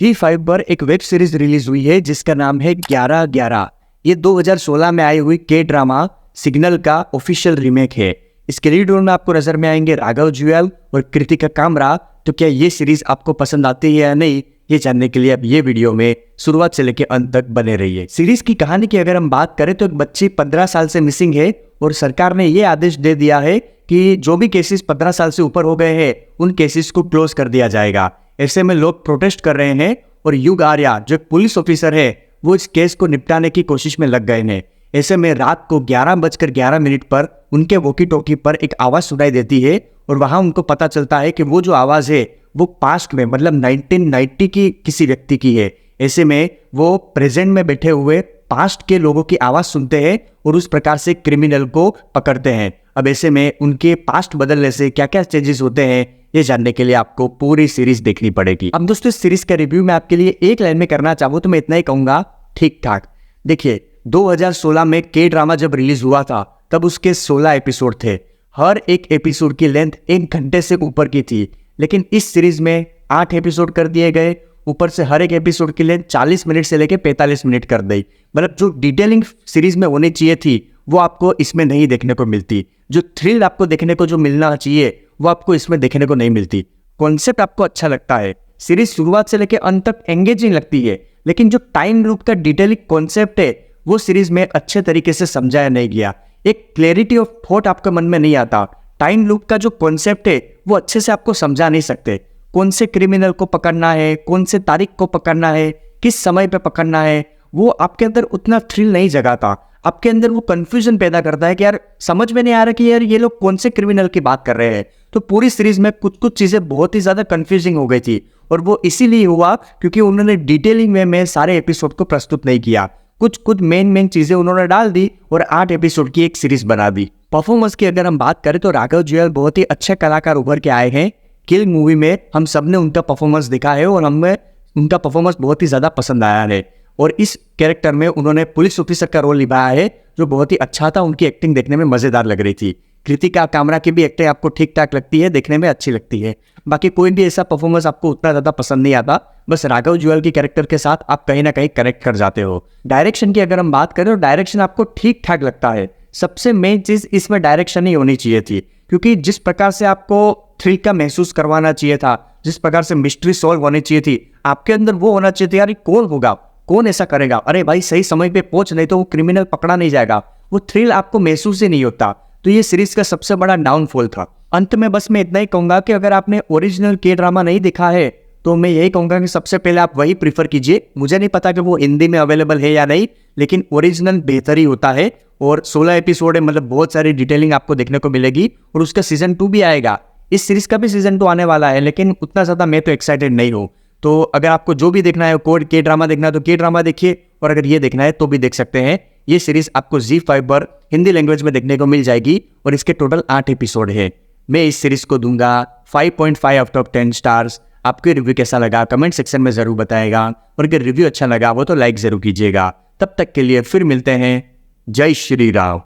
G5 पर एक web series release हुई है जिसका नाम है 11/11। ये 2016 में आई हुई के ड्रामा सिग्नल का ऑफिशियल रीमेक है। इसके लीड रोल में आपको नजर में आएंगे राघव जुएल और कृतिका कामरा। तो क्या ये सीरीज आपको पसंद आती है या नहीं, ये जानने के लिए अब ये वीडियो में शुरुआत से लेकर अंत तक बने रहिए। सीरीज की कहानी की अगर हम बात करें तो एक बच्ची 15 साल से मिसिंग है और सरकार ने ये आदेश दे दिया है कि जो भी केसेस 15 साल से ऊपर हो गए हैं उन केसेस को क्लोज कर दिया जाएगा। ऐसे में लोग प्रोटेस्ट कर रहे हैं और युग आर्या जो पुलिस ऑफिसर है वो इस केस को निपटाने की कोशिश में लग गए हैं। ऐसे में रात को 11:11 पर उनके वॉकी टॉकी पर एक आवाज सुनाई देती है और वहां उनको पता चलता है कि वो जो आवाज है वो पास्ट में मतलब 1990 की किसी व्यक्ति की है। ऐसे में वो प्रेजेंट में बैठे हुए पास्ट के लोगों की आवाज सुनते हैं और उस प्रकार से क्रिमिनल को पकड़ते हैं। अब ऐसे में उनके पास्ट बदलने से क्या क्या चेंजेस होते हैं ये जानने के लिए आपको पूरी सीरीज देखनी पड़ेगी। अब दोस्तों इस सीरीज का रिव्यू मैं आपके लिए एक लाइन में करना चाहूँ तो मैं इतना ही कहूंगा, ठीक ठाक। देखिए 2016 में के ड्रामा जब रिलीज हुआ था तब उसके 16 एपिसोड थे। हर एक एपिसोड की लेंथ 1 घंटे से ऊपर की थी, लेकिन इस सीरीज में 8 एपिसोड कर दिए गए। ऊपर से हर एक एपिसोड की लेंथ 40 मिनट से लेकर 45 मिनट कर दी। मतलब जो डिटेलिंग सीरीज में होनी चाहिए थी वो आपको इसमें नहीं देखने को मिलती। जो थ्रिल आपको देखने को जो मिलना चाहिए वो आपको इसमें देखने को नहीं मिलती। कॉन्सेप्ट आपको अच्छा लगता है, सीरीज शुरुआत से लेकर अंत तक एंगेजिंग लगती है, लेकिन जो टाइम लूप का डिटेलिंग कॉन्सेप्ट है वो सीरीज में अच्छे तरीके से समझाया नहीं गया। एक क्लैरिटी ऑफ थॉट आपके मन में नहीं आता। टाइम लूप का जो कॉन्सेप्ट है वो अच्छे से आपको समझा नहीं सकते। कौन से क्रिमिनल को पकड़ना है, कौन से तारीख को पकड़ना है, किस समय पे पकड़ना है, वो आपके अंदर उतना थ्रिल नहीं जगाता। आपके अंदर वो कंफ्यूजन पैदा करता है कि यार समझ में नहीं आ रहा कि यार ये लोग कौन से क्रिमिनल की बात कर रहे हैं। तो पूरी सीरीज में कुछ कुछ चीजें बहुत ही ज्यादा कंफ्यूजिंग हो गई थी और वो इसीलिए हुआ क्योंकि उन्होंने डिटेलिंग में सारे एपिसोड को प्रस्तुत नहीं किया। कुछ मेन चीजें उन्होंने डाल दी और 8 एपिसोड की एक सीरीज बना दी। परफॉर्मेंस की अगर हम बात करें तो राघव जुएल बहुत ही अच्छे कलाकार उभर के आए हैं। किल मूवी में हम सबने उनका परफॉर्मेंस देखा है और हमें उनका परफॉर्मेंस बहुत ही ज्यादा पसंद आया है। और इस कैरेक्टर में उन्होंने पुलिस ऑफिसर का रोल निभाया है जो बहुत ही अच्छा था। उनकी एक्टिंग देखने में मजेदार लग रही थी। कृतिका कामरा की भी एक्टिंग आपको ठीक ठाक लगती है, देखने में अच्छी लगती है। बाकी कोई भी ऐसा परफॉर्मेंस आपको उतना ज्यादा पसंद नहीं आता, बस राघव जुएल की कैरेक्टर के साथ आप कहीं ना कहीं कनेक्ट कर जाते हो। डायरेक्शन की अगर हम बात करें तो डायरेक्शन आपको ठीक ठाक लगता है। सबसे मेन चीज इसमें डायरेक्शन ही होनी चाहिए थी, क्योंकि जिस प्रकार से आपको थ्रिल का महसूस करवाना चाहिए था, जिस प्रकार से मिस्ट्री सॉल्व होनी चाहिए थी, आपके अंदर वो होना चाहिए था यार कौन होगा, कौन ऐसा करेगा, अरे भाई सही समय पे पहुंच नहीं तो वो क्रिमिनल पकड़ा नहीं जाएगा। वो थ्रिल आपको महसूस ही नहीं होता। तो ये सीरीज का सबसे बड़ा डाउनफॉल था। अंत में बस मैं इतना ही कहूंगा कि अगर आपने ओरिजिनल के ड्रामा नहीं देखा है तो मैं यही कहूंगा कि सबसे पहले आप वही प्रीफर कीजिए। मुझे नहीं पता कि वो हिंदी में अवेलेबल है या नहीं, लेकिन ओरिजिनल बेहतर ही होता है। और 16 एपिसोड है, मतलब बहुत सारी डिटेलिंग आपको देखने को मिलेगी और उसका सीजन 2 भी आएगा। इस सीरीज का भी सीजन 2 आने वाला है, लेकिन उतना ज्यादा मैं तो एक्साइटेड नहीं हूँ। तो अगर आपको जो भी देखना है, कोड के ड्रामा देखना है तो के ड्रामा देखिए, और अगर ये देखना है तो भी देख सकते हैं। ये सीरीज आपको G5 पर हिंदी लैंग्वेज में देखने को मिल जाएगी और इसके टोटल 8 एपिसोड है। मैं इस सीरीज को दूंगा 5.5 आउट ऑफ 10 स्टार्स। आपको रिव्यू कैसा लगा कमेंट सेक्शन में जरूर बताएगा, और अगर रिव्यू अच्छा लगा वो तो लाइक जरूर कीजिएगा। तब तक के लिए फिर मिलते हैं। जय श्री राम।